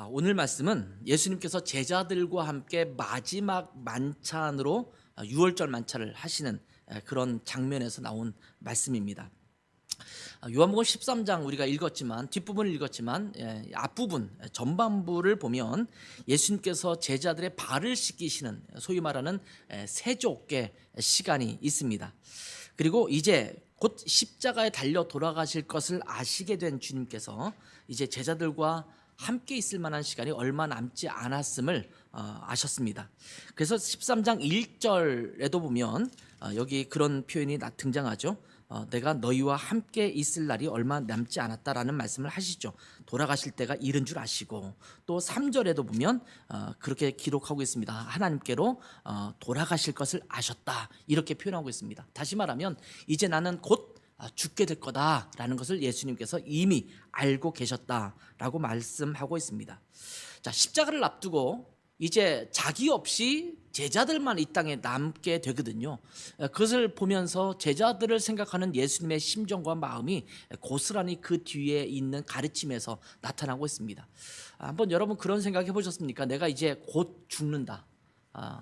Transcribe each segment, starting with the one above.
오늘 말씀은 예수님께서 제자들과 함께 마지막 만찬으로 유월절 만찬을 하시는 그런 장면에서 나온 말씀입니다. 요한복음 13장 우리가 읽었지만 뒷부분을 읽었지만 앞부분 전반부를 보면 예수님께서 제자들의 발을 씻기시는 소위 말하는 세족의 시간이 있습니다. 그리고 이제 곧 십자가에 달려 돌아가실 것을 아시게 된 주님께서 이제 제자들과 함께 있을 만한 시간이 얼마 남지 않았음을 아셨습니다. 그래서 13장 1절에도 보면 여기 그런 표현이 등장하죠. 내가 너희와 함께 있을 날이 얼마 남지 않았다라는 말씀을 하시죠. 돌아가실 때가 이른 줄 아시고, 또 3절에도 보면 그렇게 기록하고 있습니다. 하나님께로 돌아가실 것을 아셨다, 이렇게 표현하고 있습니다. 다시 말하면 이제 나는 곧 죽게 될 거다라는 것을 예수님께서 이미 알고 계셨다라고 말씀하고 있습니다. 자, 십자가를 앞두고 이제 자기 없이 제자들만 이 땅에 남게 되거든요. 그것을 보면서 제자들을 생각하는 예수님의 심정과 마음이 고스란히 그 뒤에 있는 가르침에서 나타나고 있습니다. 한번 여러분 그런 생각 해보셨습니까? 내가 이제 곧 죽는다,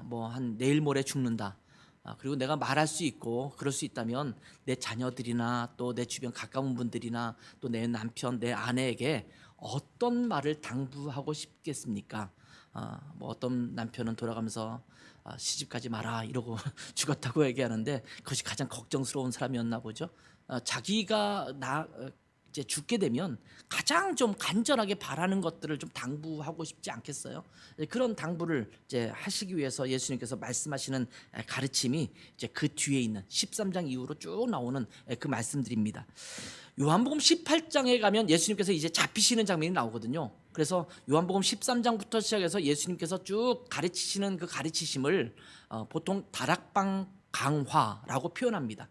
뭐 한 내일 모레 죽는다, 그리고 내가 말할 수 있고 그럴 수 있다면 내 자녀들이나 또 내 주변 가까운 분들이나 또 내 남편, 내 아내에게 어떤 말을 당부하고 싶겠습니까? 뭐 어떤 남편은 돌아가면서 시집가지 마라 이러고 죽었다고 얘기하는데 그것이 가장 걱정스러운 사람이었나 보죠. 자기가 이제 죽게 되면 가장 좀 간절하게 바라는 것들을 좀 당부하고 싶지 않겠어요? 그런 당부를 이제 하시기 위해서 예수님께서 말씀하시는 가르침이 이제 그 뒤에 있는 13장 이후로 쭉 나오는 그 말씀들입니다. 요한복음 18장에 가면 예수님께서 이제 잡히시는 장면이 나오거든요. 그래서 요한복음 13장부터 시작해서 예수님께서 쭉 가르치시는 그 가르치심을 보통 다락방 강화라고 표현합니다.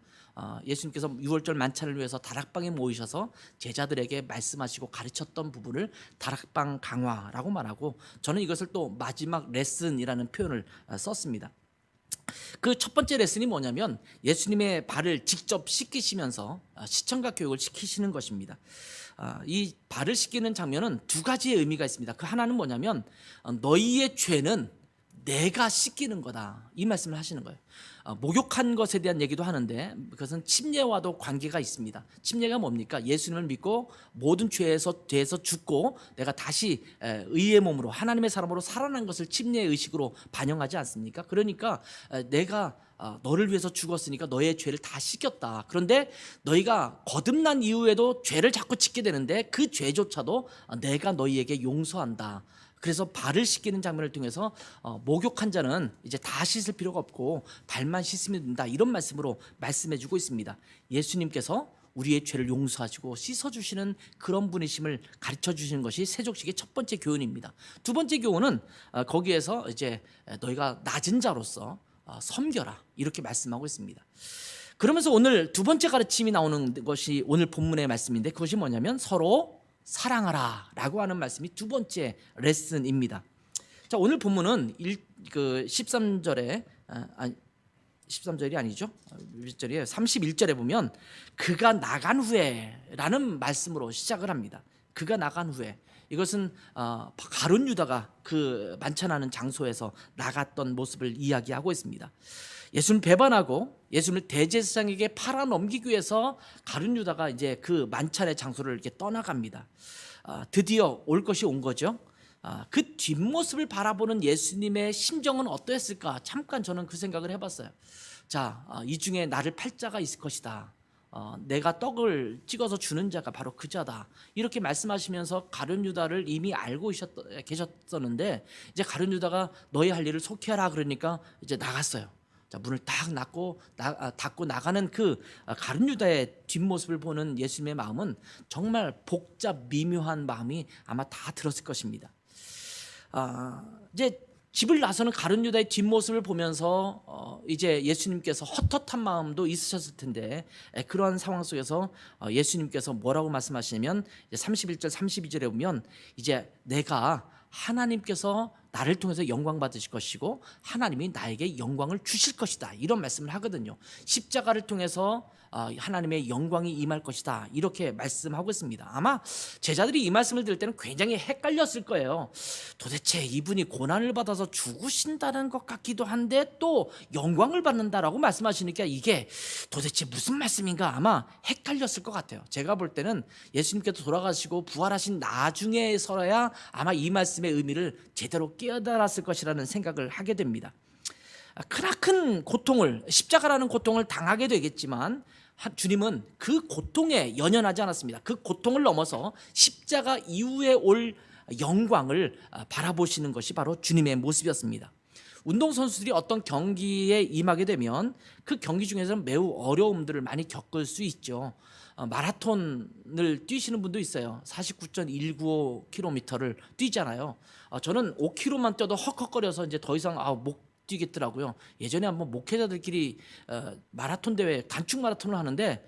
예수님께서 유월절 만찬을 위해서 다락방에 모이셔서 제자들에게 말씀하시고 가르쳤던 부분을 다락방 강화라고 말하고, 저는 이것을 또 마지막 레슨이라는 표현을 썼습니다. 그 첫 번째 레슨이 뭐냐면 예수님의 발을 직접 씻기시면서 시청각 교육을 시키시는 것입니다. 이 발을 씻기는 장면은 두 가지의 의미가 있습니다. 그 하나는 뭐냐면 너희의 죄는 내가 씻기는 거다, 이 말씀을 하시는 거예요. 목욕한 것에 대한 얘기도 하는데 그것은 침례와도 관계가 있습니다. 침례가 뭡니까? 예수님을 믿고 모든 죄에서 죽고 내가 다시 의의 몸으로 하나님의 사람으로 살아난 것을 침례의 의식으로 반영하지 않습니까? 그러니까 내가 너를 위해서 죽었으니까 너의 죄를 다 씻겼다. 그런데 너희가 거듭난 이후에도 죄를 자꾸 짓게 되는데 그 죄조차도 내가 너희에게 용서한다. 그래서 발을 씻기는 장면을 통해서 목욕한 자는 이제 다 씻을 필요가 없고 발만 씻으면 된다, 이런 말씀으로 말씀해주고 있습니다. 예수님께서 우리의 죄를 용서하시고 씻어주시는 그런 분이심을 가르쳐주시는 것이 세족식의 첫 번째 교훈입니다. 두 번째 교훈은 거기에서 이제 너희가 낮은 자로서 섬겨라, 이렇게 말씀하고 있습니다. 그러면서 오늘 두 번째 가르침이 나오는 것이 오늘 본문의 말씀인데 그것이 뭐냐면 서로 사랑하라 라고 하는 말씀이 두 번째 레슨입니다. 자, 오늘 본문은 13절에 13절이 아니죠. 몇 절이에요? 31절에 보면 그가 나간 후에 라는 말씀으로 시작을 합니다. 그가 나간 후에, 이것은 가룟 유다가 그 만찬하는 장소에서 나갔던 모습을 이야기하고 있습니다. 예수님 배반하고 예수님을 대제사장에게 팔아 넘기기 위해서 가룟 유다가 이제 그 만찬의 장소를 이렇게 떠나갑니다. 드디어 올 것이 온 거죠. 그 뒷모습을 바라보는 예수님의 심정은 어떠했을까? 잠깐 저는 그 생각을 해봤어요. 자, 이 중에 나를 팔 자가 있을 것이다. 내가 떡을 찍어서 주는 자가 바로 그 자다, 이렇게 말씀하시면서 가룟 유다를 이미 알고 계셨었는데 이제 가룟 유다가 너희 할 일을 속히 하라 그러니까 이제 나갔어요. 자, 문을 딱 닫고 나가는 그 가룟 유다의 뒷모습을 보는 예수님의 마음은 정말 복잡 미묘한 마음이 아마 다 들었을 것입니다. 이제 집을 나서는 가룟 유다의 뒷모습을 보면서 이제 예수님께서 헛헛한 마음도 있으셨을 텐데 그러한 상황 속에서 예수님께서 뭐라고 말씀하시냐면 31절 32절에 보면 이제 내가 하나님께서 나를 통해서 영광 받으실 것이고 하나님이 나에게 영광을 주실 것이다. 이런 말씀을 하거든요. 십자가를 통해서 하나님의 영광이 임할 것이다. 이렇게 말씀하고 있습니다. 아마 제자들이 이 말씀을 들을 때는 굉장히 헷갈렸을 거예요. 도대체 이분이 고난을 받아서 죽으신다는 것 같기도 한데 또 영광을 받는다라고 말씀하시니까 이게 도대체 무슨 말씀인가 아마 헷갈렸을 것 같아요. 제가 볼 때는 예수님께서 돌아가시고 부활하신 나중에서야 아마 이 말씀의 의미를 제대로 깨달았을 것이라는 생각을 하게 됩니다. 크나큰 고통을, 십자가라는 고통을 당하게 되겠지만 주님은 그 고통에 연연하지 않았습니다. 그 고통을 넘어서 십자가 이후에 올 영광을 바라보시는 것이 바로 주님의 모습이었습니다. 운동선수들이 어떤 경기에 임하게 되면 그 경기 중에서는 매우 어려움들을 많이 겪을 수 있죠. 마라톤을 뛰시는 분도 있어요. 49.195km를 뛰잖아요. 저는 5km만 뛰어도 헉헉거려서 이제 더 이상 못 뛰겠더라고요. 예전에 한번 목회자들끼리 마라톤 대회, 단축 마라톤을 하는데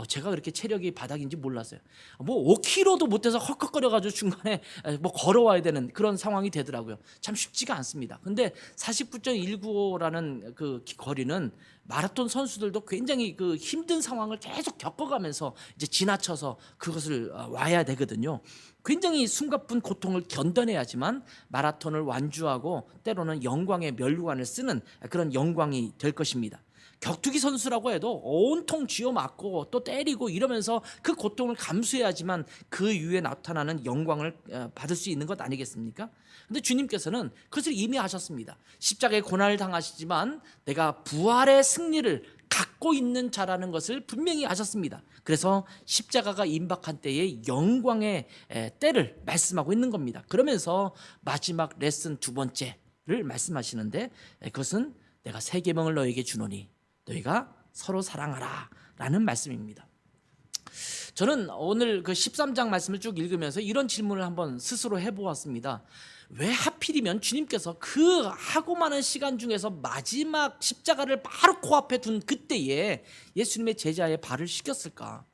제가 그렇게 체력이 바닥인지 몰랐어요. 뭐 5km도 못해서 헉헉거려가지고 중간에 뭐 걸어와야 되는 그런 상황이 되더라고요. 참 쉽지가 않습니다. 근데 49.195라는 그 거리는 마라톤 선수들도 굉장히 그 힘든 상황을 계속 겪어가면서 이제 지나쳐서 그것을 와야 되거든요. 굉장히 숨가쁜 고통을 견뎌내야지만 마라톤을 완주하고 때로는 영광의 면류관을 쓰는 그런 영광이 될 것입니다. 격투기 선수라고 해도 온통 쥐어맞고 또 때리고 이러면서 그 고통을 감수해야지만 그 이후에 나타나는 영광을 받을 수 있는 것 아니겠습니까? 근데 주님께서는 그것을 이미 하셨습니다. 십자가의 고난을 당하시지만 내가 부활의 승리를 갖고 있는 자라는 것을 분명히 아셨습니다. 그래서 십자가가 임박한 때의 영광의 때를 말씀하고 있는 겁니다. 그러면서 마지막 레슨 두 번째를 말씀하시는데 그것은 내가 새 계명을 너에게 주노니 너희가 서로 사랑하라 라는 말씀입니다. 저는 오늘 그 13장 말씀을 쭉 읽으면서 이런 질문을 한번 스스로 해보았습니다. 왜 하필이면 주님께서 그 하고 많은 시간 중에서 마지막 십자가를 바로 코앞에 둔 그때에 예수님의 제자의 발을 씻겼을까?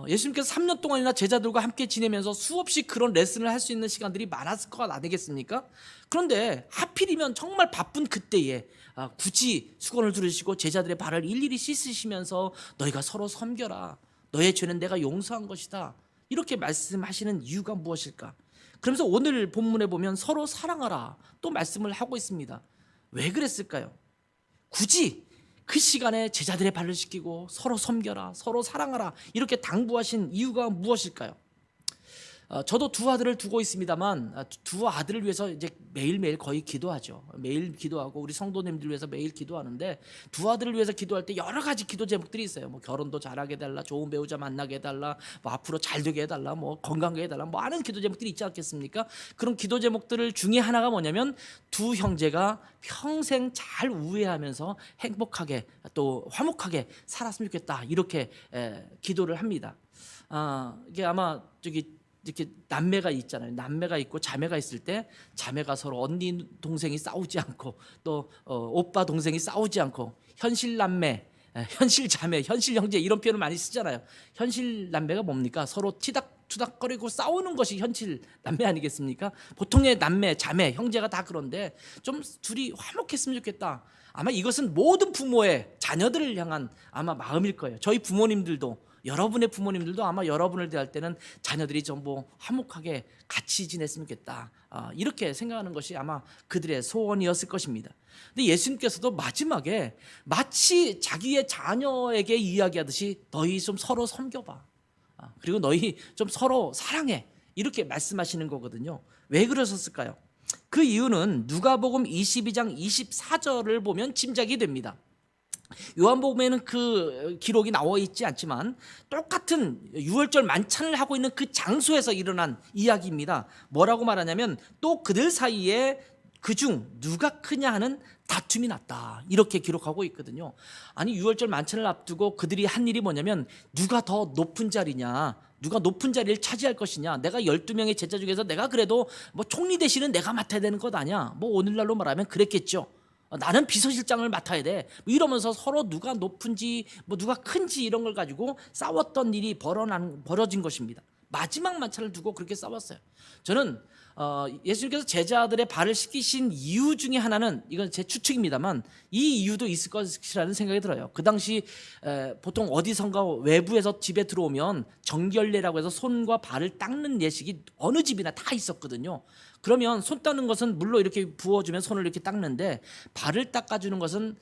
예수님께서 3년 동안이나 제자들과 함께 지내면서 수없이 그런 레슨을 할 수 있는 시간들이 많았을 것 아니겠습니까? 그런데 하필이면 정말 바쁜 그때에 굳이 수건을 두르시고 제자들의 발을 일일이 씻으시면서 너희가 서로 섬겨라. 너의 죄는 내가 용서한 것이다. 이렇게 말씀하시는 이유가 무엇일까? 그러면서 오늘 본문에 보면 서로 사랑하라 또 말씀을 하고 있습니다. 왜 그랬을까요? 굳이 그 시간에 제자들의 발을 씻기고 서로 섬겨라, 서로 사랑하라 이렇게 당부하신 이유가 무엇일까요? 저도 두 아들을 두고 있습니다만 두 아들을 위해서 이제 매일매일 거의 기도하죠. 매일 기도하고 우리 성도님들 위해서 매일 기도하는데 두 아들을 위해서 기도할 때 여러 가지 기도 제목들이 있어요. 뭐 결혼도 잘하게 해달라, 좋은 배우자 만나게 해달라, 뭐 앞으로 잘 되게 해달라, 뭐 건강하게 해달라, 뭐 많은 기도 제목들이 있지 않겠습니까? 그런 기도 제목들 중에 하나가 뭐냐면 두 형제가 평생 잘 우애하면서 행복하게 또 화목하게 살았으면 좋겠다 이렇게 기도를 합니다. 이게 아마 이렇게 남매가 있잖아요. 남매가 있고 자매가 있을 때 자매가 서로 언니 동생이 싸우지 않고 또 오빠 동생이 싸우지 않고 현실 남매, 현실 자매, 현실 형제 이런 표현을 많이 쓰잖아요. 현실 남매가 뭡니까? 서로 투닥거리고 싸우는 것이 현실 남매 아니겠습니까? 보통의 남매, 자매, 형제가 다 그런데 좀 둘이 화목했으면 좋겠다. 아마 이것은 모든 부모의 자녀들을 향한 아마 마음일 거예요. 저희 부모님들도 여러분의 부모님들도 아마 여러분을 대할 때는 자녀들이 전부 화목하게 같이 지냈으면 좋겠다 이렇게 생각하는 것이 아마 그들의 소원이었을 것입니다. 근데 예수님께서도 마지막에 마치 자기의 자녀에게 이야기하듯이 너희 좀 서로 섬겨봐 그리고 너희 좀 서로 사랑해 이렇게 말씀하시는 거거든요. 왜 그러셨을까요? 그 이유는 누가복음 22장 24절을 보면 짐작이 됩니다. 요한복음에는 그 기록이 나와 있지 않지만 똑같은 유월절 만찬을 하고 있는 그 장소에서 일어난 이야기입니다. 뭐라고 말하냐면 또 그들 사이에 그중 누가 크냐 하는 다툼이 났다 이렇게 기록하고 있거든요. 아니 유월절 만찬을 앞두고 그들이 한 일이 뭐냐면 누가 더 높은 자리냐, 누가 높은 자리를 차지할 것이냐, 내가 12명의 제자 중에서 내가 그래도 뭐 총리 대신은 내가 맡아야 되는 것 아니야, 뭐 오늘날로 말하면 그랬겠죠. 나는 비서실장을 맡아야 돼 이러면서 서로 누가 높은지 뭐 누가 큰지 이런 걸 가지고 싸웠던 일이 벌어진 것입니다. 마지막 만찬을 두고 그렇게 싸웠어요. 저는 예수님께서 제자들의 발을 씻기신 이유 중에 하나는, 이건 제 추측입니다만, 이 이유도 있을 것이라는 생각이 들어요. 그 당시 보통 어디선가 외부에서 집에 들어오면 정결례라고 해서 손과 발을 닦는 예식이 어느 집이나 다 있었거든요. 그러면 손 닦는 것은 물로 이렇게 부어주면 손을 이렇게 닦는데, 발을 닦아주는 것은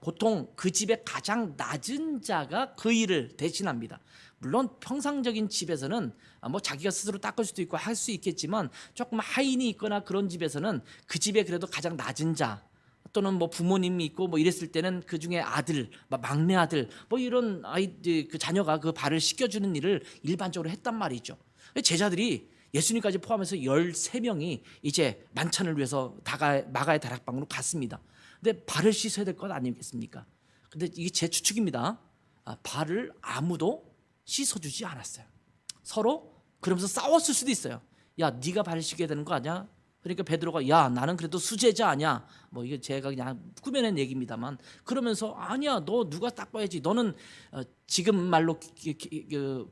보통 그 집의 가장 낮은 자가 그 일을 대신합니다. 물론 평상적인 집에서는 뭐 자기가 스스로 닦을 수도 있고 할 수 있겠지만, 조금 하인이 있거나 그런 집에서는 그 집에 그래도 가장 낮은 자, 또는 뭐 부모님이 있고 뭐 이랬을 때는 그 중에 아들, 막내 아들, 뭐 이런 아이들, 그 자녀가 그 발을 씻겨주는 일을 일반적으로 했단 말이죠. 제자들이 예수님까지 포함해서 13명이 이제 만찬을 위해서 마가의 다락방으로 갔습니다. 근데 발을 씻어야 될 것 아니겠습니까? 근데 이게 제 추측입니다. 발을 아무도 씻어주지 않았어요. 서로 그러면서 싸웠을 수도 있어요. 야, 네가 발을 씻겨야 되는 거 아니야? 그러니까 베드로가, 야, 나는 그래도 수제자 아니야? 뭐 이게 제가 그냥 꾸며낸 얘기입니다만, 그러면서 아니야, 너 누가 닦아야지. 너는 지금 말로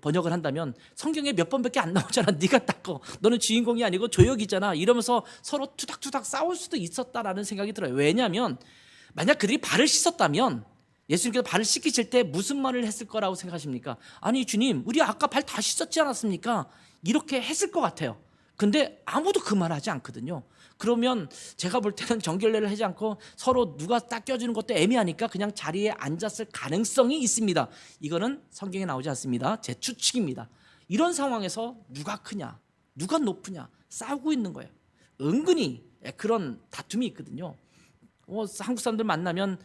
번역을 한다면 성경에 몇 번밖에 안 나오잖아. 네가 닦어. 너는 주인공이 아니고 조역이잖아. 이러면서 서로 투닥투닥 싸울 수도 있었다라는 생각이 들어요. 왜냐하면 만약 그들이 발을 씻었다면 예수님께서 발을 씻기실 때 무슨 말을 했을 거라고 생각하십니까? 아니 주님, 우리 아까 발 다 씻었지 않았습니까? 이렇게 했을 것 같아요. 근데 아무도 그 말 하지 않거든요. 그러면 제가 볼 때는 정결례를 하지 않고 서로 누가 닦여주는 것도 애매하니까 그냥 자리에 앉았을 가능성이 있습니다. 이거는 성경에 나오지 않습니다. 제 추측입니다. 이런 상황에서 누가 크냐, 누가 높으냐 싸우고 있는 거예요. 은근히 그런 다툼이 있거든요. 한국 사람들 만나면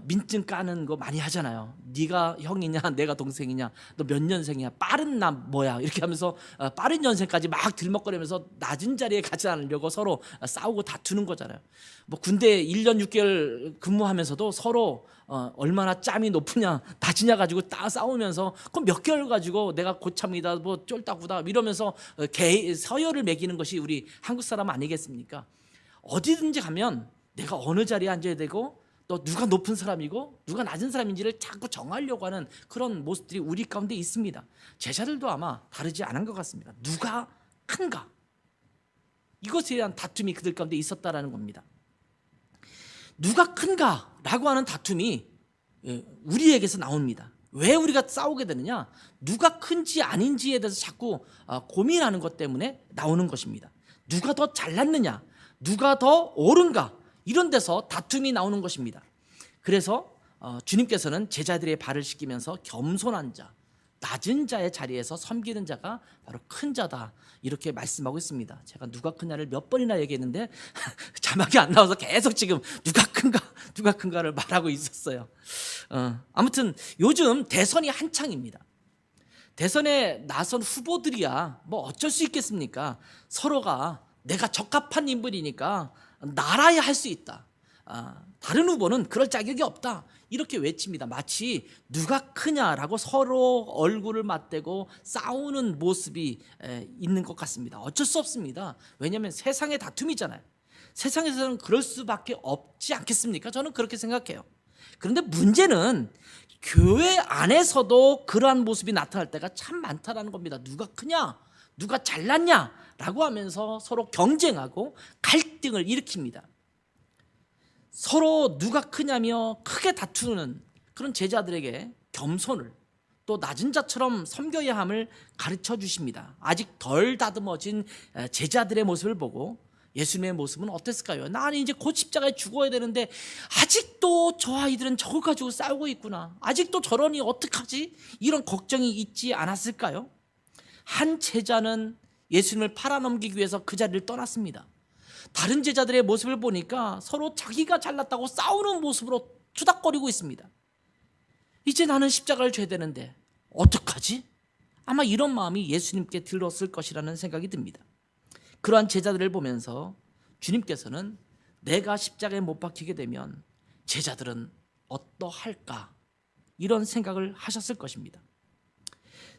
민증 까는 거 많이 하잖아요. 네가 형이냐 내가 동생이냐, 너 몇 년생이야, 빠른 나 뭐야, 이렇게 하면서 빠른 년생까지 막 들먹거리면서 낮은 자리에 가지 않으려고 서로 싸우고 다투는 거잖아요. 뭐 군대 1년 6개월 근무하면서도 서로 얼마나 짬이 높으냐 낮으냐 가지고 싸우면서 그럼 몇 개월 가지고 내가 고참이다 뭐 쫄따구다 이러면서 서열을 매기는 것이 우리 한국 사람 아니겠습니까? 어디든지 가면 내가 어느 자리에 앉아야 되고 또 누가 높은 사람이고 누가 낮은 사람인지를 자꾸 정하려고 하는 그런 모습들이 우리 가운데 있습니다. 제자들도 아마 다르지 않은 것 같습니다. 누가 큰가? 이것에 대한 다툼이 그들 가운데 있었다라는 겁니다. 누가 큰가라고 하는 다툼이 우리에게서 나옵니다. 왜 우리가 싸우게 되느냐? 누가 큰지 아닌지에 대해서 자꾸 고민하는 것 때문에 나오는 것입니다. 누가 더 잘났느냐? 누가 더 옳은가? 이런 데서 다툼이 나오는 것입니다. 그래서 주님께서는 제자들의 발을 씻기면서 겸손한 자, 낮은 자의 자리에서 섬기는 자가 바로 큰 자다, 이렇게 말씀하고 있습니다. 제가 누가 크냐를 몇 번이나 얘기했는데 자막이 안 나와서 계속 지금 누가 큰가를 말하고 있었어요. 아무튼 요즘 대선이 한창입니다. 대선에 나선 후보들이야 뭐 어쩔 수 있겠습니까? 서로가 내가 적합한 인물이니까 나라야 할 수 있다. 다른 후보는 그럴 자격이 없다. 이렇게 외칩니다. 마치 누가 크냐라고 서로 얼굴을 맞대고 싸우는 모습이 있는 것 같습니다. 어쩔 수 없습니다. 왜냐하면 세상의 다툼이잖아요. 세상에서는 그럴 수밖에 없지 않겠습니까? 저는 그렇게 생각해요. 그런데 문제는 교회 안에서도 그러한 모습이 나타날 때가 참 많다라는 겁니다. 누가 크냐? 누가 잘났냐? 라고 하면서 서로 경쟁하고 갈등을 일으킵니다. 서로 누가 크냐며 크게 다투는 그런 제자들에게 겸손을, 또 낮은 자처럼 섬겨야 함을 가르쳐 주십니다. 아직 덜 다듬어진 제자들의 모습을 보고 예수님의 모습은 어땠을까요? 나는 이제 곧 십자가에 죽어야 되는데 아직도 저 아이들은 저걸 가지고 싸우고 있구나, 아직도 저러니 어떡하지? 이런 걱정이 있지 않았을까요? 한 제자는 예수님을 팔아넘기기 위해서 그 자리를 떠났습니다. 다른 제자들의 모습을 보니까 서로 자기가 잘났다고 싸우는 모습으로 투닥거리고 있습니다. 이제 나는 십자가를 져야 되는데 어떡하지? 아마 이런 마음이 예수님께 들었을 것이라는 생각이 듭니다. 그러한 제자들을 보면서 주님께서는 내가 십자가에 못 박히게 되면 제자들은 어떠할까? 이런 생각을 하셨을 것입니다.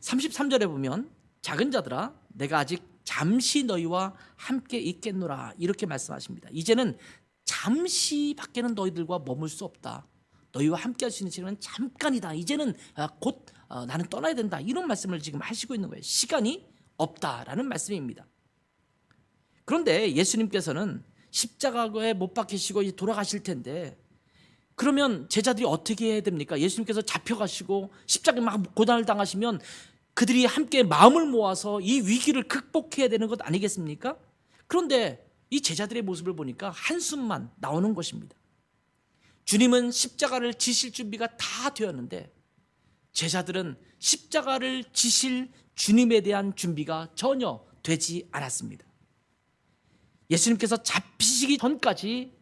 33절에 보면 작은 자들아 내가 아직 잠시 너희와 함께 있겠노라, 이렇게 말씀하십니다. 이제는 잠시밖에는 너희들과 머물 수 없다. 너희와 함께 할 수 있는 시간은 잠깐이다. 이제는 곧 나는 떠나야 된다. 이런 말씀을 지금 하시고 있는 거예요. 시간이 없다라는 말씀입니다. 그런데 예수님께서는 십자가에 못 박히시고 돌아가실 텐데 그러면 제자들이 어떻게 해야 됩니까? 예수님께서 잡혀가시고 십자가에 막 고난을 당하시면 그들이 함께 마음을 모아서 이 위기를 극복해야 되는 것 아니겠습니까? 그런데 이 제자들의 모습을 보니까 한숨만 나오는 것입니다. 주님은 십자가를 지실 준비가 다 되었는데 제자들은 십자가를 지실 주님에 대한 준비가 전혀 되지 않았습니다. 예수님께서 잡히시기 전까지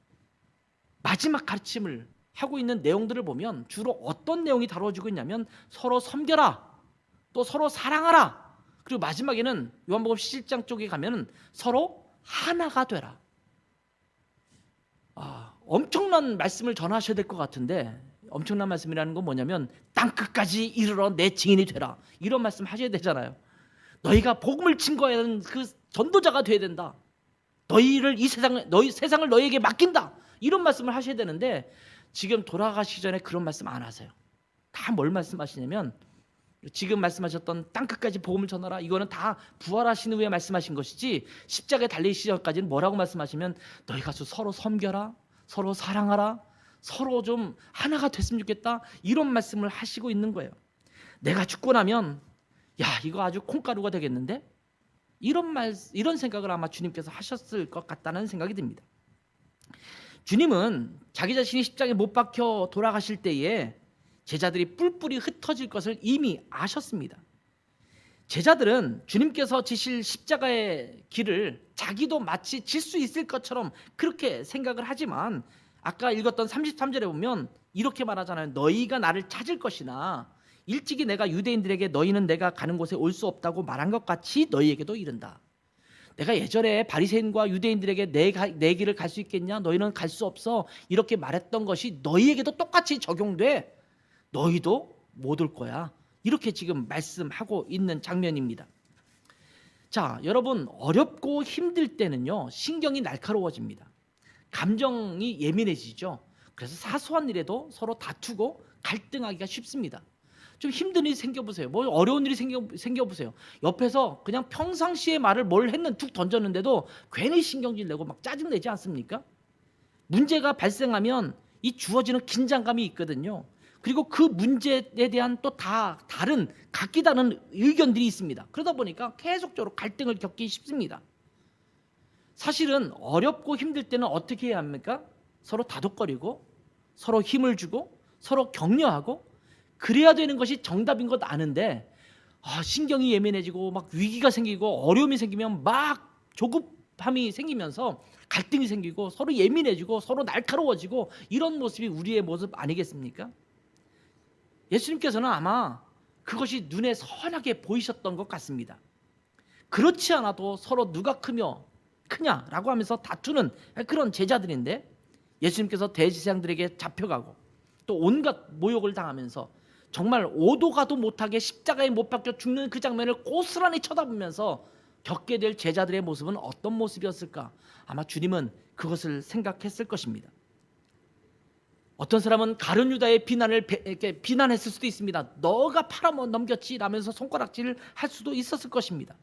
마지막 가르침을 하고 있는 내용들을 보면 주로 어떤 내용이 다뤄지고 있냐면 서로 섬겨라, 또 서로 사랑하라, 그리고 마지막에는 요한복음 17장 쪽에 가면 서로 하나가 되라. 엄청난 말씀을 전하셔야 될 것 같은데 엄청난 말씀이라는 건 뭐냐면 땅끝까지 이르러 내 증인이 되라, 이런 말씀 하셔야 되잖아요. 너희가 복음을 증거하는 그 전도자가 돼야 된다. 세상을 너희에게 맡긴다, 이런 말씀을 하셔야 되는데 지금 돌아가시기 전에 그런 말씀 안 하세요. 다 뭘 말씀하시냐면 지금 말씀하셨던 땅끝까지 복음을 전하라, 이거는 다 부활하신 후에 말씀하신 것이지 십자가에 달리시기 전까지는 뭐라고 말씀하시면 너희가 서로 섬겨라, 서로 사랑하라, 서로 좀 하나가 됐으면 좋겠다, 이런 말씀을 하시고 있는 거예요. 내가 죽고 나면 야 이거 아주 콩가루가 되겠는데, 이런 생각을 아마 주님께서 하셨을 것 같다는 생각이 듭니다. 주님은 자기 자신이 십자가에 못 박혀 돌아가실 때에 제자들이 뿔뿔이 흩어질 것을 이미 아셨습니다. 제자들은 주님께서 지실 십자가의 길을 자기도 마치 질 수 있을 것처럼 그렇게 생각을 하지만 아까 읽었던 33절에 보면 이렇게 말하잖아요. 너희가 나를 찾을 것이나 일찍이 내가 유대인들에게 너희는 내가 가는 곳에 올 수 없다고 말한 것 같이 너희에게도 이른다. 내가 예전에 바리새인과 유대인들에게 내 길을 갈 수 있겠냐, 너희는 갈 수 없어, 이렇게 말했던 것이 너희에게도 똑같이 적용돼. 너희도 못 올 거야, 이렇게 지금 말씀하고 있는 장면입니다. 자, 여러분, 어렵고 힘들 때는요 신경이 날카로워집니다. 감정이 예민해지죠. 그래서 사소한 일에도 서로 다투고 갈등하기가 쉽습니다. 좀 힘든 일이 생겨보세요. 뭐 어려운 일이 생겨보세요. 옆에서 그냥 평상시에 말을 뭘 했는 툭 던졌는데도 괜히 신경질 내고 막 짜증내지 않습니까? 문제가 발생하면 이 주어지는 긴장감이 있거든요. 그리고 그 문제에 대한 또 다른 각기 다른 의견들이 있습니다. 그러다 보니까 계속적으로 갈등을 겪기 쉽습니다. 사실은 어렵고 힘들 때는 어떻게 해야 합니까? 서로 다독거리고 서로 힘을 주고 서로 격려하고 그래야 되는 것이 정답인 것 아는데 신경이 예민해지고 막 위기가 생기고 어려움이 생기면 막 조급함이 생기면서 갈등이 생기고 서로 예민해지고 서로 날카로워지고 이런 모습이 우리의 모습 아니겠습니까? 예수님께서는 아마 그것이 눈에 선하게 보이셨던 것 같습니다. 그렇지 않아도 서로 누가 크냐라고 하면서 다투는 그런 제자들인데 예수님께서 대제사장들에게 잡혀가고 또 온갖 모욕을 당하면서 정말 오도 가도 못하게 십자가에 못 박혀 죽는 그 장면을 고스란히 쳐다보면서 겪게 될 제자들의 모습은 어떤 모습이었을까? 아마 주님은 그것을 생각했을 것입니다. 어떤 사람은 가룟 유다의 이렇게 비난했을 수도 있습니다. 너가 팔아넘겼지 라면서 손가락질을 할 수도 있었을 것입니다.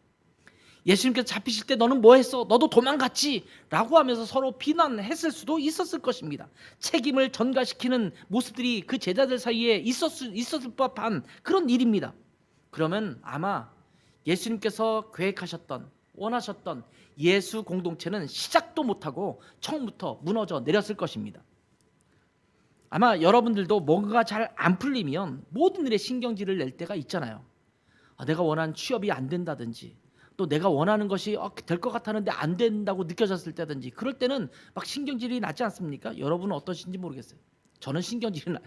예수님께서 잡히실 때 너는 뭐 했어? 너도 도망갔지? 라고 하면서 서로 비난했을 수도 있었을 것입니다. 책임을 전가시키는 모습들이 그 제자들 사이에 있었을 법한 그런 일입니다. 그러면 아마 예수님께서 계획하셨던 원하셨던 예수 공동체는 시작도 못하고 처음부터 무너져 내렸을 것입니다. 아마 여러분들도 뭔가 잘 안 풀리면 모든 일에 신경질을 낼 때가 있잖아요. 내가 원하는 취업이 안 된다든지 또 내가 원하는 것이 될 것 같았는데 안 된다고 느껴졌을 때든지 그럴 때는 막 신경질이 나지 않습니까? 여러분은 어떠신지 모르겠어요. 저는 신경질이 나요.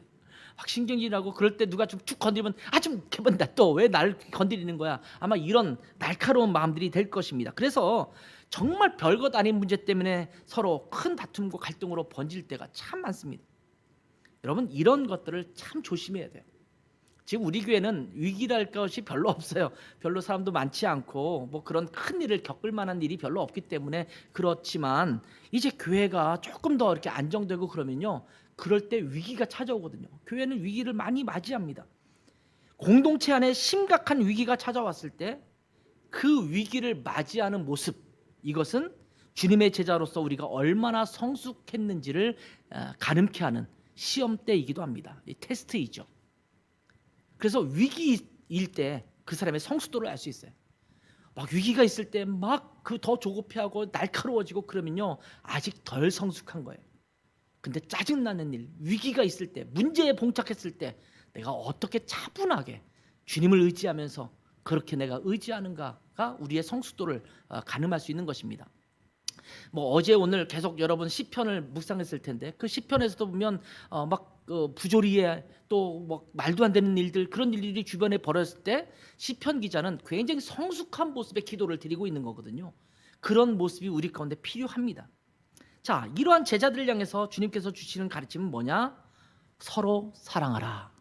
막 신경질이 나고 그럴 때 누가 좀 툭 건드리면 좀 또 왜 날 건드리는 거야? 아마 이런 날카로운 마음들이 될 것입니다. 그래서 정말 별것 아닌 문제 때문에 서로 큰 다툼과 갈등으로 번질 때가 참 많습니다. 여러분 이런 것들을 참 조심해야 돼요. 지금 우리 교회는 위기랄 것이 별로 없어요. 별로 사람도 많지 않고 뭐 그런 큰 일을 겪을 만한 일이 별로 없기 때문에 그렇지만 이제 교회가 조금 더 이렇게 안정되고 그러면요, 그럴 때 위기가 찾아오거든요. 교회는 위기를 많이 맞이합니다. 공동체 안에 심각한 위기가 찾아왔을 때 그 위기를 맞이하는 모습, 이것은 주님의 제자로서 우리가 얼마나 성숙했는지를 가늠케 하는 시험대이기도 합니다. 이 테스트이죠. 그래서 위기일 때 그 사람의 성숙도를 알 수 있어요. 막 위기가 있을 때 막 그 더 조급해하고 날카로워지고 그러면요, 아직 덜 성숙한 거예요. 근데 짜증나는 일, 위기가 있을 때, 문제에 봉착했을 때 내가 어떻게 차분하게 주님을 의지하면서 그렇게 내가 의지하는가가 우리의 성숙도를 가늠할 수 있는 것입니다. 뭐 어제 오늘 계속 여러분 시편을 묵상했을 텐데, 그 시편에서도 보면 막 부조리에 또 뭐 말도 안 되는 일들, 그런 일들이 주변에 벌어졌을 때 시편 기자는 굉장히 성숙한 모습의 기도를 드리고 있는 거거든요. 그런 모습이 우리 가운데 필요합니다. 자, 이러한 제자들을 향해서 주님께서 주시는 가르침은 뭐냐? 서로 사랑하라.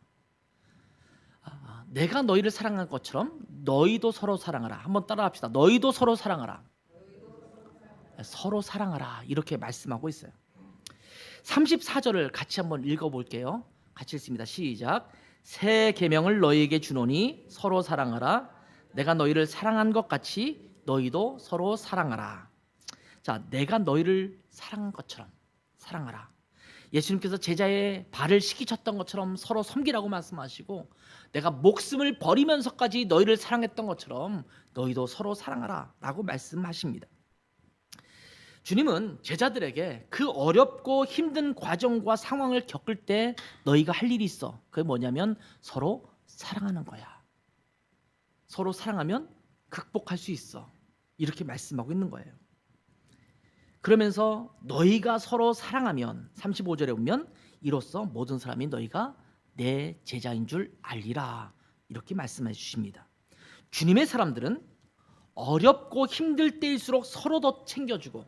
내가 너희를 사랑한 것처럼 너희도 서로 사랑하라. 한번 따라합시다. 너희도 서로 사랑하라. 서로 사랑하라. 이렇게 말씀하고 있어요. 34절을 같이 한번 읽어볼게요. 같이 읽습니다. 시작. 새 계명을 너희에게 주노니 서로 사랑하라. 내가 너희를 사랑한 것 같이 너희도 서로 사랑하라. 자, 내가 너희를 사랑한 것처럼 사랑하라. 예수님께서 제자의 발을 씻기셨던 것처럼 서로 섬기라고 말씀하시고, 내가 목숨을 버리면서까지 너희를 사랑했던 것처럼 너희도 서로 사랑하라 라고 말씀하십니다. 주님은 제자들에게 그 어렵고 힘든 과정과 상황을 겪을 때 너희가 할 일이 있어. 그게 뭐냐면 서로 사랑하는 거야. 서로 사랑하면 극복할 수 있어. 이렇게 말씀하고 있는 거예요. 그러면서 너희가 서로 사랑하면, 35절에 보면 이로써 모든 사람이 너희가 내 제자인 줄 알리라. 이렇게 말씀해 주십니다. 주님의 사람들은 어렵고 힘들 때일수록 서로 더 챙겨주고,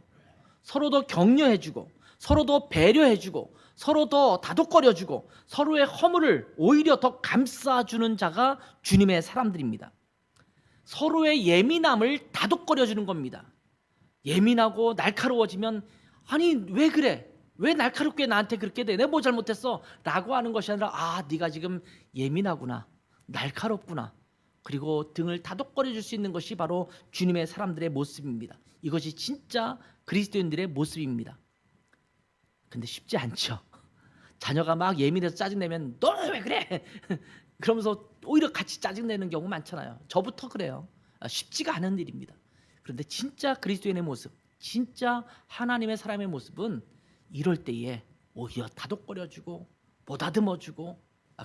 서로 더 격려해주고, 서로 더 배려해주고, 서로 더 다독거려주고, 서로의 허물을 오히려 더 감싸주는 자가 주님의 사람들입니다. 서로의 예민함을 다독거려주는 겁니다. 예민하고 날카로워지면, 아니 왜 그래? 왜 날카롭게 나한테 그렇게 돼? 내가 뭐 잘못했어? 라고 하는 것이 아니라, 아, 네가 지금 예민하구나, 날카롭구나, 그리고 등을 다독거려 줄 수 있는 것이 바로 주님의 사람들의 모습입니다. 이것이 진짜 그리스도인들의 모습입니다. 근데 쉽지 않죠. 자녀가 막 예민해서 짜증내면 너 왜 그래? 그러면서 오히려 같이 짜증내는 경우 많잖아요. 저부터 그래요. 쉽지가 않은 일입니다. 그런데 진짜 그리스도인의 모습, 진짜 하나님의 사람의 모습은 이럴 때에 오히려 다독거려주고 보다듬어주고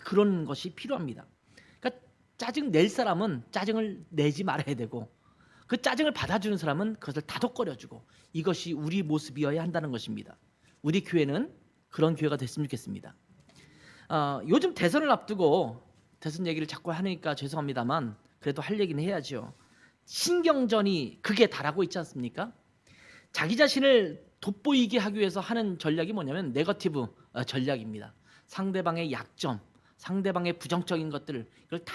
그런 것이 필요합니다. 그러니까 짜증 낼 사람은 짜증을 내지 말아야 되고, 그 짜증을 받아주는 사람은 그것을 다독거려주고, 이것이 우리 모습이어야 한다는 것입니다. 우리 교회는 그런 교회가 됐으면 좋겠습니다. 요즘 대선을 앞두고 대선 얘기를 자꾸 하니까 죄송합니다만 그래도 할 얘기는 해야죠. 신경전이 극에 달하고 있지 않습니까? 자기 자신을 돋보이게 하기 위해서 하는 전략이 뭐냐면 네거티브 전략입니다. 상대방의 약점, 상대방의 부정적인 것들을 이걸 다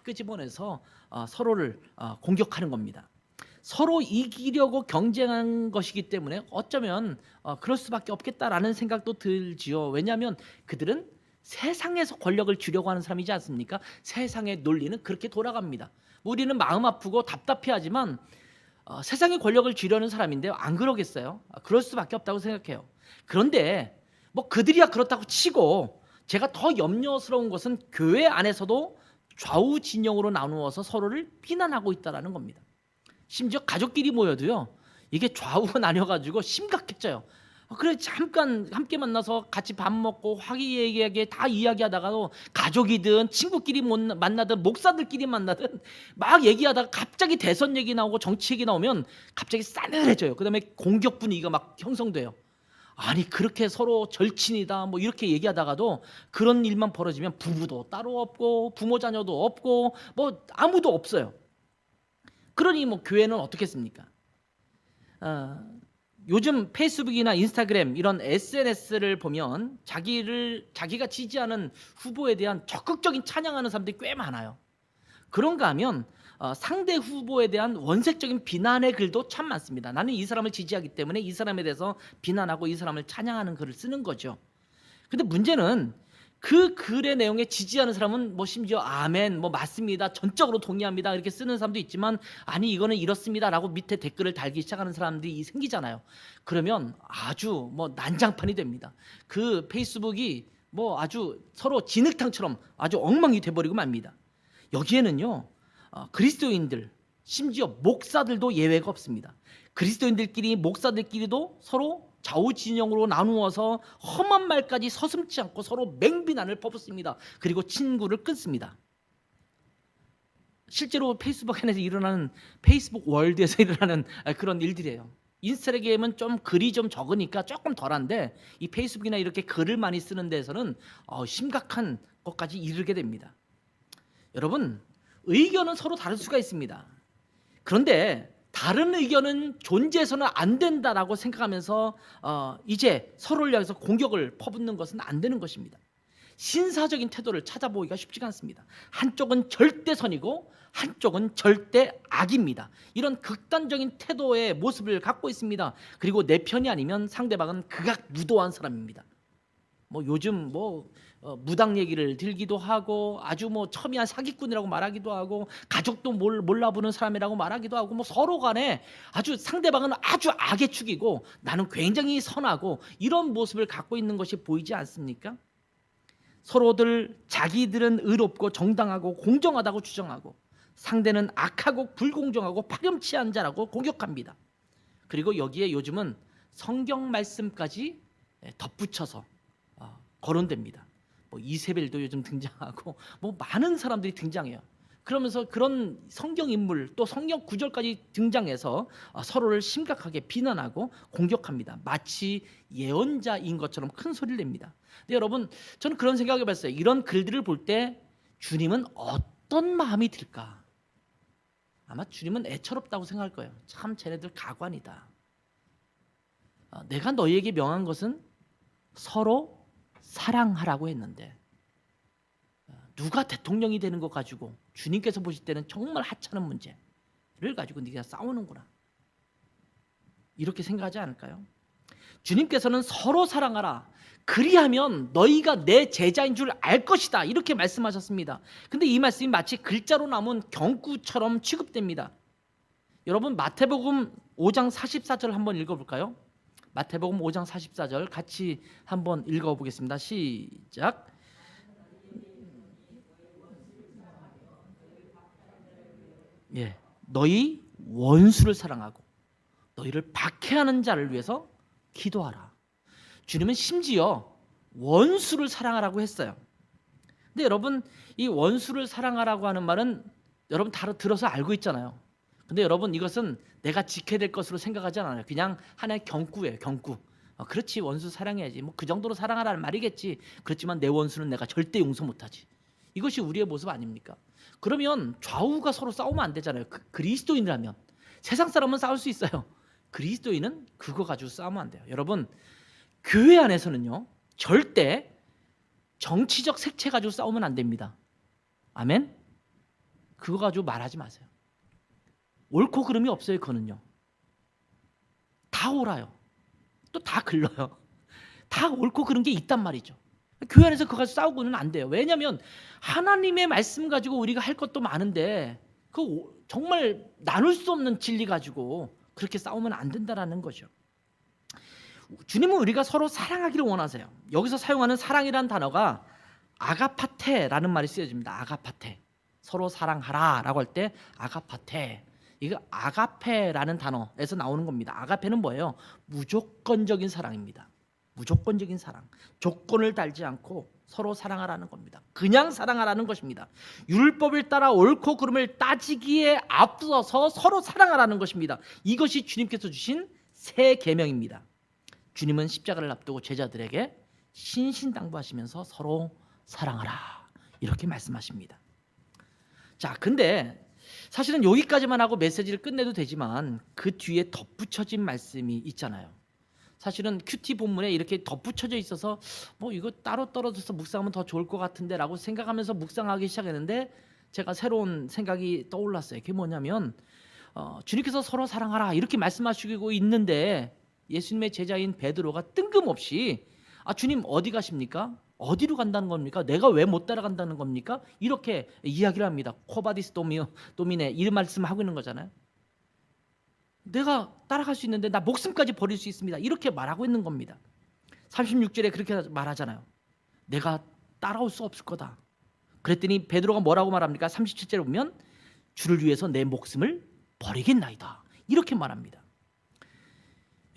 끄집어내서 서로를 공격하는 겁니다. 서로 이기려고 경쟁한 것이기 때문에 어쩌면 그럴 수밖에 없겠다라는 생각도 들지요. 왜냐하면 그들은 세상에서 권력을 쥐려고 하는 사람이지 않습니까? 세상의 논리는 그렇게 돌아갑니다. 우리는 마음 아프고 답답해하지만 세상의 권력을 쥐려는 사람인데 안 그러겠어요? 그럴 수밖에 없다고 생각해요. 그런데 뭐 그들이야 그렇다고 치고, 제가 더 염려스러운 것은 교회 안에서도 좌우 진영으로 나누어서 서로를 비난하고 있다는 겁니다. 심지어 가족끼리 모여도요, 이게 좌우가 나뉘어가지고 심각해져요. 그래 잠깐 함께 만나서 같이 밥 먹고 화기애애하게 다 이야기하다가도 가족이든 친구끼리 만나든 목사들끼리 만나든 막 얘기하다가 갑자기 대선 얘기 나오고 정치 얘기 나오면 갑자기 싸늘해져요. 그다음에 공격 분위기가 막 형성돼요. 아니 그렇게 서로 절친이다 뭐 이렇게 얘기하다가도 그런 일만 벌어지면 부부도 따로 없고 부모 자녀도 없고 뭐 아무도 없어요. 그러니 뭐 교회는 어떻겠습니까? 요즘 페이스북이나 인스타그램 이런 SNS를 보면 자기가 지지하는 후보에 대한 적극적인 찬양하는 사람들이 꽤 많아요. 그런가 하면 상대 후보에 대한 원색적인 비난의 글도 참 많습니다. 나는 이 사람을 지지하기 때문에 이 사람에 대해서 비난하고 이 사람을 찬양하는 글을 쓰는 거죠. 근데 문제는 그 글의 내용에 지지하는 사람은 뭐 심지어 아멘, 뭐 맞습니다, 전적으로 동의합니다 이렇게 쓰는 사람도 있지만, 아니 이거는 이렇습니다라고 밑에 댓글을 달기 시작하는 사람들이 생기잖아요. 그러면 아주 뭐 난장판이 됩니다. 그 페이스북이 뭐 아주 서로 진흙탕처럼 아주 엉망이 돼버리고 맙니다. 여기에는요, 그리스도인들, 심지어 목사들도 예외가 없습니다. 그리스도인들끼리, 목사들끼리도 서로 좌우 진영으로 나누어서 험한 말까지 서슴지 않고 서로 맹비난을 퍼붓습니다. 그리고 친구를 끊습니다. 실제로 페이스북 안에서 일어나는, 페이스북 월드에서 일어나는 그런 일들이에요. 인스타그램은 좀 글이 좀 적으니까 조금 덜한데, 이 페이스북이나 이렇게 글을 많이 쓰는 데서는 심각한 것까지 이르게 됩니다. 여러분, 의견은 서로 다를 수가 있습니다. 그런데 다른 의견은 존재해서는 안 된다라고 생각하면서 이제 서로를 향해서 공격을 퍼붓는 것은 안 되는 것입니다. 신사적인 태도를 찾아보기가 쉽지가 않습니다. 한쪽은 절대 선이고 한쪽은 절대 악입니다. 이런 극단적인 태도의 모습을 갖고 있습니다. 그리고 내 편이 아니면 상대방은 극악무도한 사람입니다. 뭐 요즘 뭐 무당 얘기를 들기도 하고, 아주 뭐 첨예한 사기꾼이라고 말하기도 하고, 가족도 몰라보는 사람이라고 말하기도 하고, 뭐 서로 간에 아주 상대방은 아주 악의 축이고 나는 굉장히 선하고, 이런 모습을 갖고 있는 것이 보이지 않습니까? 서로들 자기들은 의롭고 정당하고 공정하다고 주장하고, 상대는 악하고 불공정하고 파렴치한 자라고 공격합니다. 그리고 여기에 요즘은 성경 말씀까지 덧붙여서 거론됩니다. 뭐 이세벨도 요즘 등장하고 뭐 많은 사람들이 등장해요. 그러면서 그런 성경 인물, 또 성경 구절까지 등장해서 서로를 심각하게 비난하고 공격합니다. 마치 예언자인 것처럼 큰 소리를 냅니다. 근데 여러분, 저는 그런 생각을 해봤어요. 이런 글들을 볼 때 주님은 어떤 마음이 들까? 아마 주님은 애처롭다고 생각할 거예요. 참 쟤네들 가관이다. 내가 너희에게 명한 것은 서로 사랑하라고 했는데 누가 대통령이 되는 것 가지고 주님께서 보실 때는 정말 하찮은 문제를 가지고 네가 싸우는구나, 이렇게 생각하지 않을까요? 주님께서는 서로 사랑하라, 그리하면 너희가 내 제자인 줄 알 것이다, 이렇게 말씀하셨습니다. 근데 이 말씀이 마치 글자로 남은 경구처럼 취급됩니다. 여러분, 마태복음 5장 44절 한번 읽어볼까요? 마태복음 5장 44절 같이 한번 읽어보겠습니다. 시작. 예, 너희 원수를 사랑하고 너희를 박해하는 자를 위해서 기도하라. 주님은 심지어 원수를 사랑하라고 했어요. 근데 여러분, 이 원수를 사랑하라고 하는 말은 여러분 다 들어서 알고 있잖아요. 근데 여러분, 이것은 내가 지켜야 될 것으로 생각하지 않아요. 그냥 하나의 경구예요, 경구. 그렇지, 원수 사랑해야지, 뭐 그 정도로 사랑하라는 말이겠지. 그렇지만 내 원수는 내가 절대 용서 못하지. 이것이 우리의 모습 아닙니까? 그러면 좌우가 서로 싸우면 안 되잖아요. 그리스도인이라면. 세상 사람은 싸울 수 있어요. 그리스도인은 그거 가지고 싸우면 안 돼요. 여러분, 교회 안에서는요, 절대 정치적 색채 가지고 싸우면 안 됩니다. 아멘? 그거 가지고 말하지 마세요. 옳고 그름이 없어요. 그거는요, 다 옳아요. 또 다 글러요. 다 옳고 그른 게 있단 말이죠. 교회 안에서 그거 가지고 싸우고는 안 돼요. 왜냐하면 하나님의 말씀 가지고 우리가 할 것도 많은데 그 정말 나눌 수 없는 진리 가지고 그렇게 싸우면 안 된다라는 거죠. 주님은 우리가 서로 사랑하기를 원하세요. 여기서 사용하는 사랑이라는 단어가 아가파테라는 말이 쓰여집니다. 아가파테. 서로 사랑하라 라고 할 때 아가파테, 이거 아가페라는 단어에서 나오는 겁니다. 아가페는 뭐예요? 무조건적인 사랑입니다. 무조건적인 사랑, 조건을 달지 않고 서로 사랑하라는 겁니다. 그냥 사랑하라는 것입니다. 율법을 따라 옳고 그름을 따지기에 앞서서 서로 사랑하라는 것입니다. 이것이 주님께서 주신 새 계명입니다. 주님은 십자가를 앞두고 제자들에게 신신당부하시면서 서로 사랑하라, 이렇게 말씀하십니다. 자, 근데 사실은 여기까지만 하고 메시지를 끝내도 되지만 그 뒤에 덧붙여진 말씀이 있잖아요. 사실은 큐티 본문에 이렇게 덧붙여져 있어서 뭐 이거 따로 떨어져서 묵상하면 더 좋을 것 같은데 라고 생각하면서 묵상하기 시작했는데, 제가 새로운 생각이 떠올랐어요. 그게 뭐냐면 주님께서 서로 사랑하라 이렇게 말씀하시고 있는데 예수님의 제자인 베드로가 뜬금없이 주님 어디 가십니까? 어디로 간다는 겁니까? 내가 왜 못 따라간다는 겁니까? 이렇게 이야기를 합니다. 코바디스 도미네 이 말씀을 하고 있는 거잖아요. 내가 따라갈 수 있는데 나 목숨까지 버릴 수 있습니다. 이렇게 말하고 있는 겁니다. 36절에 그렇게 말하잖아요. 내가 따라올 수 없을 거다. 그랬더니 베드로가 뭐라고 말합니까? 37절에 보면 주를 위해서 내 목숨을 버리겠나이다. 이렇게 말합니다.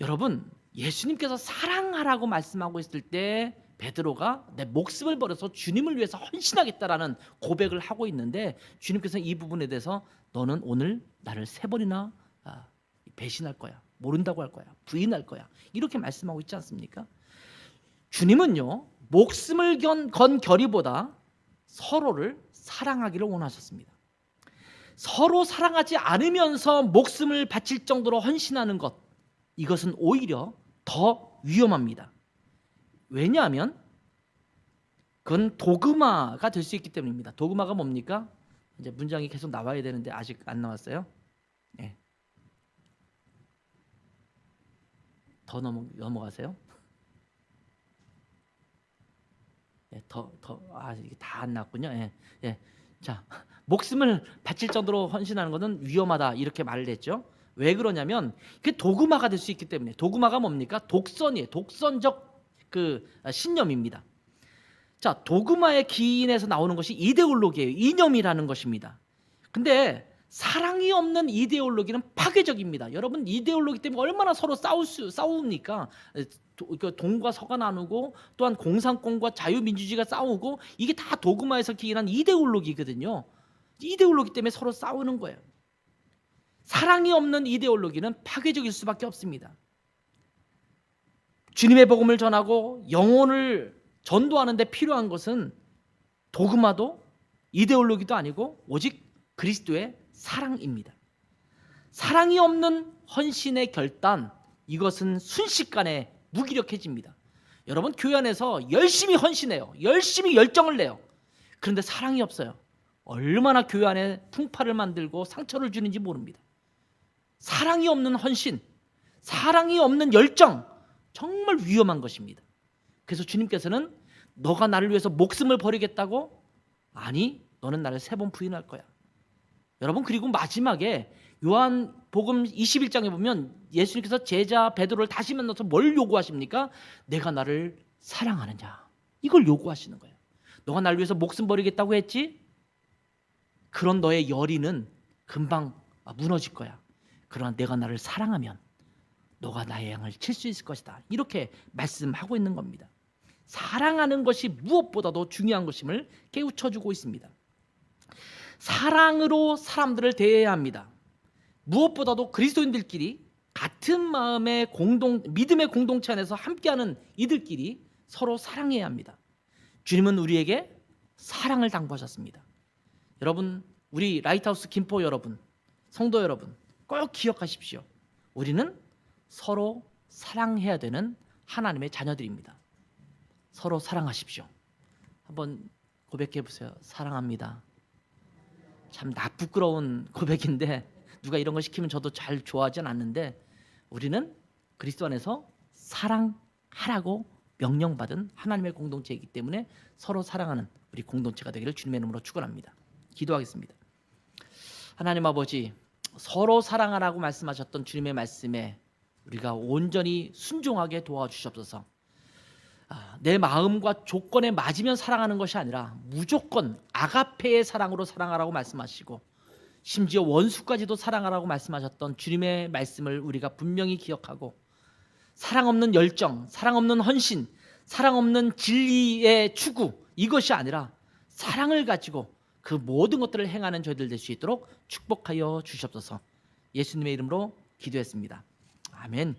여러분, 예수님께서 사랑하라고 말씀하고 있을 때 베드로가 내 목숨을 버려서 주님을 위해서 헌신하겠다라는 고백을 하고 있는데 주님께서 이 부분에 대해서 너는 오늘 나를 3번이나 배신할 거야. 모른다고 할 거야. 부인할 거야. 이렇게 말씀하고 있지 않습니까? 주님은요. 목숨을 건 결의보다 서로를 사랑하기를 원하셨습니다. 서로 사랑하지 않으면서 목숨을 바칠 정도로 헌신하는 것, 이것은 오히려 더 위험합니다. 왜냐하면 그건 도그마가 될 수 있기 때문입니다. 도그마가 뭡니까? 이제 문장이 계속 나와야 되는데 아직 안 나왔어요. 네. 더 넘어가세요. 네, 이게 다 안 나왔군요. 예, 예. 자, 목숨을 바칠 정도로 헌신하는 것은 위험하다 이렇게 말을 했죠. 왜 그러냐면 그 도그마가 될 수 있기 때문에. 도그마가 뭡니까? 독선이에요. 독선적 신념입니다. 자, 도그마의 기인에서 나오는 것이 이데올로기예요. 이념이라는 것입니다. 근데 사랑이 없는 이데올로기는 파괴적입니다. 여러분, 이데올로기 때문에 얼마나 서로 싸웁니까? 동과 서가 나누고 또한 공산권과 자유민주주의가 싸우고 이게 다 도그마에서 기인한 이데올로기거든요. 이데올로기 때문에 서로 싸우는 거예요. 사랑이 없는 이데올로기는 파괴적일 수밖에 없습니다. 주님의 복음을 전하고 영혼을 전도하는 데 필요한 것은 도그마도 이데올로기도 아니고 오직 그리스도의 사랑입니다. 사랑이 없는 헌신의 결단, 이것은 순식간에 무기력해집니다. 여러분, 교회 안에서 열심히 헌신해요. 열심히 열정을 내요. 그런데 사랑이 없어요. 얼마나 교회 안에 풍파를 만들고 상처를 주는지 모릅니다. 사랑이 없는 헌신, 사랑이 없는 열정, 정말 위험한 것입니다. 그래서 주님께서는 너가 나를 위해서 목숨을 버리겠다고? 아니, 너는 나를 3번 부인할 거야. 여러분, 그리고 마지막에 요한복음 21장에 보면 예수님께서 제자 베드로를 다시 만나서 뭘 요구하십니까? 내가 나를 사랑하느냐, 이걸 요구하시는 거예요. 너가 나를 위해서 목숨 버리겠다고 했지? 그런 너의 열의는 금방 무너질 거야. 그러나 내가 나를 사랑하면 너가 나의 양을 칠 수 있을 것이다. 이렇게 말씀하고 있는 겁니다. 사랑하는 것이 무엇보다도 중요한 것임을 깨우쳐주고 있습니다. 사랑으로 사람들을 대해야 합니다. 무엇보다도 그리스도인들끼리 같은 마음의 믿음의 공동체 안에서 함께하는 이들끼리 서로 사랑해야 합니다. 주님은 우리에게 사랑을 당부하셨습니다. 여러분, 우리 라이트하우스 김포 여러분, 성도 여러분, 꼭 기억하십시오. 우리는 서로 사랑해야 되는 하나님의 자녀들입니다. 서로 사랑하십시오. 한번 고백해 보세요. 사랑합니다. 참 부끄러운 고백인데 누가 이런 거 시키면 저도 잘 좋아하진 않는데 우리는 그리스도 안에서 사랑하라고 명령받은 하나님의 공동체이기 때문에 서로 사랑하는 우리 공동체가 되기를 주님의 이름으로 축원합니다. 기도하겠습니다. 하나님 아버지, 서로 사랑하라고 말씀하셨던 주님의 말씀에 우리가 온전히 순종하게 도와주시옵소서. 내 마음과 조건에 맞으면 사랑하는 것이 아니라 무조건 아가페의 사랑으로 사랑하라고 말씀하시고 심지어 원수까지도 사랑하라고 말씀하셨던 주님의 말씀을 우리가 분명히 기억하고 사랑 없는 열정, 사랑 없는 헌신, 사랑 없는 진리의 추구, 이것이 아니라 사랑을 가지고 그 모든 것들을 행하는 저희들 될 수 있도록 축복하여 주시옵소서. 예수님의 이름으로 기도했습니다. 아멘.